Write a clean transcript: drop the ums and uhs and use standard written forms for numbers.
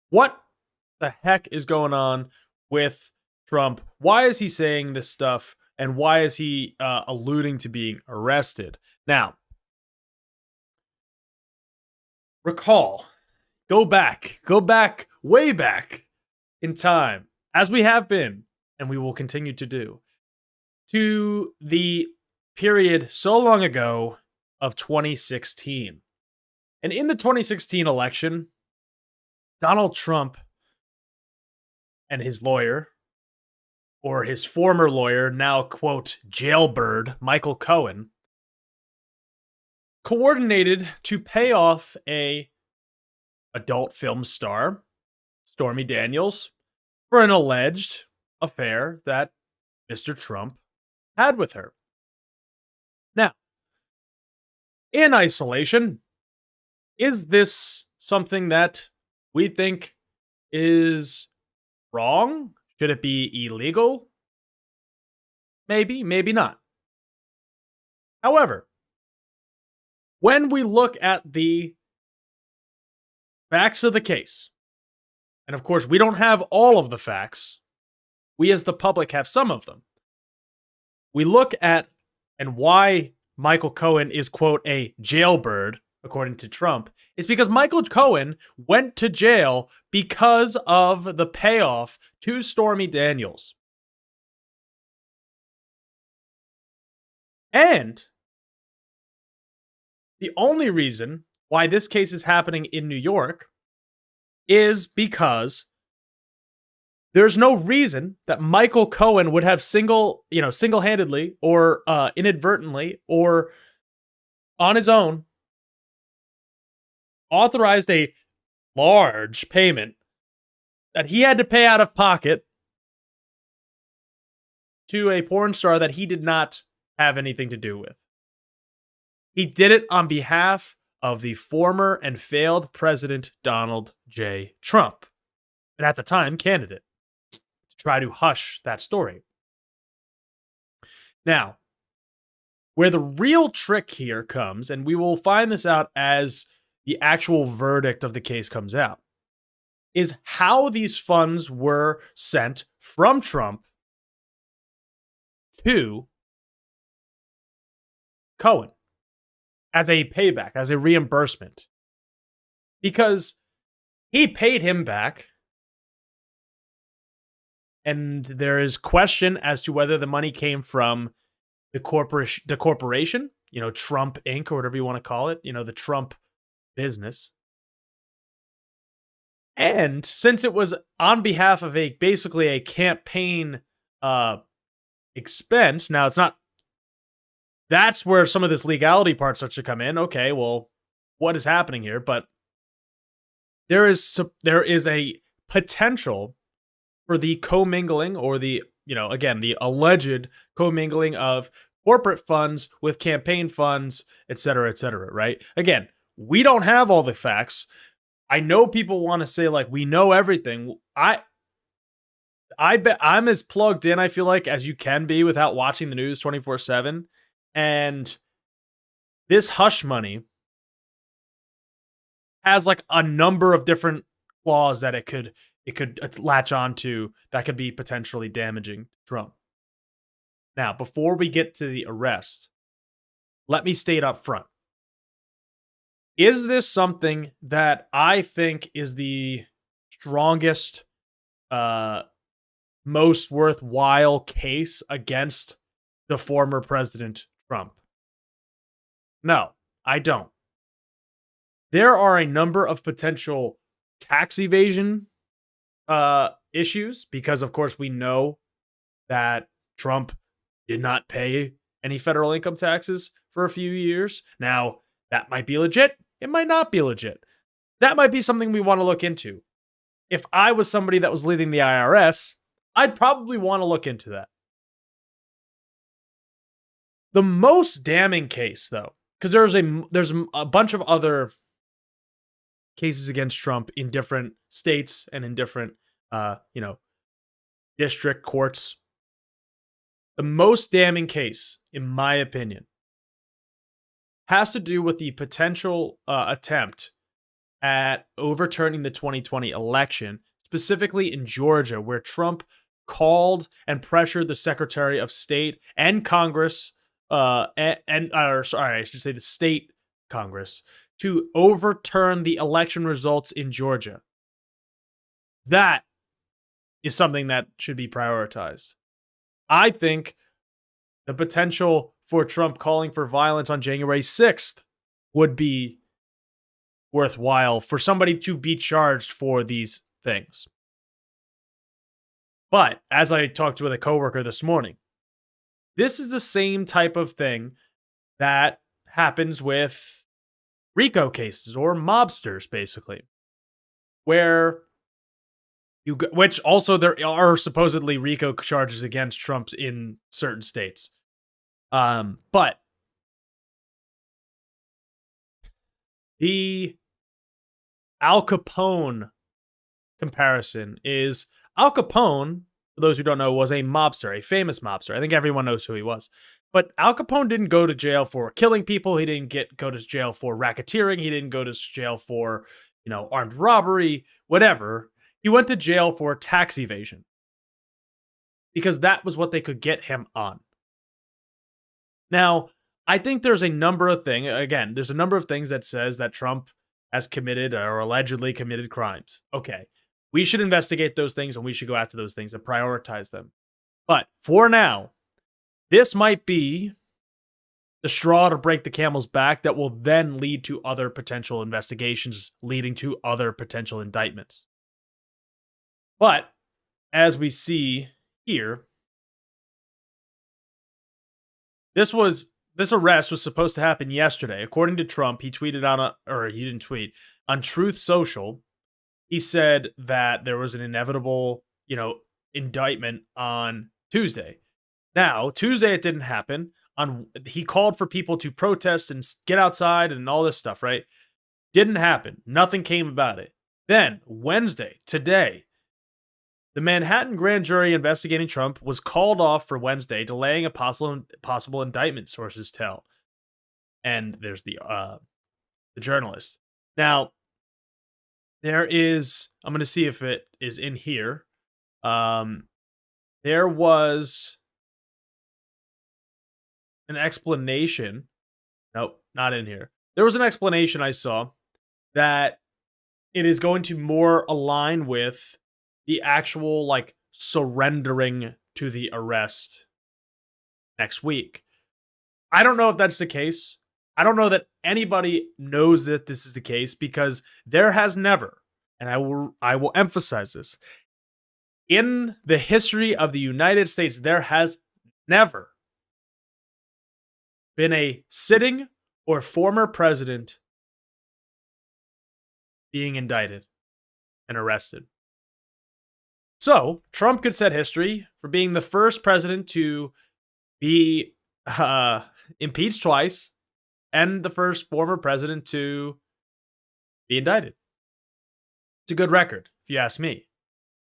What the heck is going on with Trump? Why is he saying this stuff? And why is he alluding to being arrested? Now, recall, go back, way back in time, as we have been, and we will continue to do, to the period so long ago of 2016. And in the 2016 election, Donald Trump and his lawyer, or his former lawyer, now, quote, jailbird, Michael Cohen, coordinated to pay off a adult film star, Stormy Daniels, for an alleged affair that Mr. Trump had with her. Now, in isolation, is this something that we think is wrong? Should it be illegal? Maybe, maybe not. However, when we look at the facts of the case, and of course, we don't have all of the facts, we as the public have some of them. We look at and why Michael Cohen is, quote, a jailbird, according to Trump, is because Michael Cohen went to jail because of the payoff to Stormy Daniels. And the only reason why this case is happening in New York is because there's no reason that Michael Cohen would have single-handedly or inadvertently or on his own authorized a large payment that he had to pay out of pocket to a porn star that he did not have anything to do with. He did it on behalf of the former and failed President Donald J. Trump, and at the time, candidate, to try to hush that story. Now, where the real trick here comes, and we will find this out as the actual verdict of the case comes out, is how these funds were sent from Trump to Cohen as a payback, as a reimbursement. Because he paid him back, and there is question as to whether the money came from the corporation, Trump Inc., or whatever you want to call it, the Trump business. And since it was on behalf of basically a campaign expense, now it's not, that's where some of this legality part starts to come in. Okay, well, what is happening here? But there is a potential for the commingling, or the alleged commingling of corporate funds with campaign funds, et cetera, right? Again, we don't have all the facts. I know people want to say, like, we know everything. I bet I'm as plugged in, I feel like, as you can be without watching the news 24/7. And this hush money has like a number of different clause that it could latch onto that could be potentially damaging to Trump. Now, before we get to the arrest, let me state up front. Is this something that I think is the strongest, most worthwhile case against the former President Trump? No, I don't. There are a number of potential tax evasion issues because, of course, we know that Trump did not pay any federal income taxes for a few years. Now, that might be legit. It might not be legit. That might be something we want to look into. If I was somebody that was leading the IRS, I'd probably want to look into that. The most damning case, though, because there's a bunch of other cases against Trump in different states and in different, district courts. The most damning case, in my opinion, has to do with the potential attempt at overturning the 2020 election, specifically in Georgia, where Trump called and pressured the Secretary of State and Congress, I should say the state Congress, to overturn the election results in Georgia. That is something that should be prioritized. I think the potential for Trump calling for violence on January 6th would be worthwhile for somebody to be charged for these things. But as I talked with a coworker this morning, this is the same type of thing that happens with RICO cases or mobsters, basically, where which also there are supposedly RICO charges against Trump in certain states. But the Al Capone comparison is Al Capone, for those who don't know, was a mobster, a famous mobster. I think everyone knows who he was. But Al Capone didn't go to jail for killing people. He didn't go to jail for racketeering. He didn't go to jail for, armed robbery, whatever. He went to jail for tax evasion because that was what they could get him on. Now, I think there's a number of things that says that Trump has committed or allegedly committed crimes. Okay, we should investigate those things and we should go after those things and prioritize them. But for now, this might be the straw to break the camel's back that will then lead to other potential investigations, leading to other potential indictments. But as we see here, this arrest was supposed to happen yesterday. According to Trump, he tweeted he didn't tweet, on Truth Social. He said that there was an inevitable, indictment on Tuesday. Now, Tuesday it didn't happen. He called for people to protest and get outside and all this stuff, right? Didn't happen. Nothing came about it. Then, Wednesday, today, the Manhattan grand jury investigating Trump was called off for Wednesday, delaying a possible indictment, sources tell. And there's the journalist. Now, I'm going to see if it is in here. There was an explanation. Nope, not in here. There was an explanation I saw that it is going to more align with the actual, surrendering to the arrest next week. I don't know if that's the case. I don't know that anybody knows that this is the case because there has never, and I will emphasize this, in the history of the United States, there has never been a sitting or former president being indicted and arrested. So, Trump could set history for being the first president to be impeached twice and the first former president to be indicted. It's a good record, if you ask me.